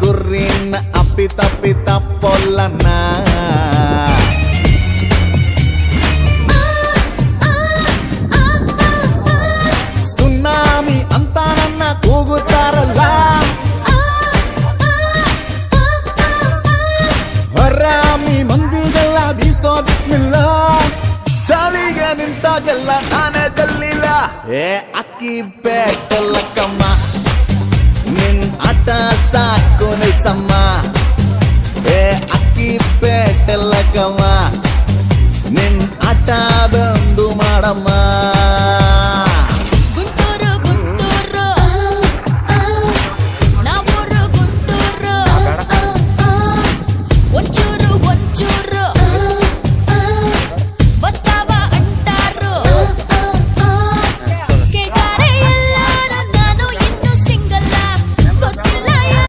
ಗುರಿನ ಅಪ್ಪಿತ ಪೊಲ್ಲನ ಸುನಾಮಿ ಅಂತ ನನ್ನ ಕೂಗುತ್ತಾರಲ್ಲ ಹರಾಮಿ ಮಂದಿಗೆಲ್ಲ ಬೀಸೋ ಬಿಸ್ಮಿಲ್ಲ ಚಾವಿಗೆ ನಿಂತಾಗೆಲ್ಲ ನಾನೇ ತಲ್ಲಿಲ್ಲ ಏ ಅಕ್ಕಿ ಬೇಕಲ್ಲ ಕಮ್ಮ ನಿನ್ ಆಟ ಸಾಕು ನಿಲ್ಸಮ್ಮ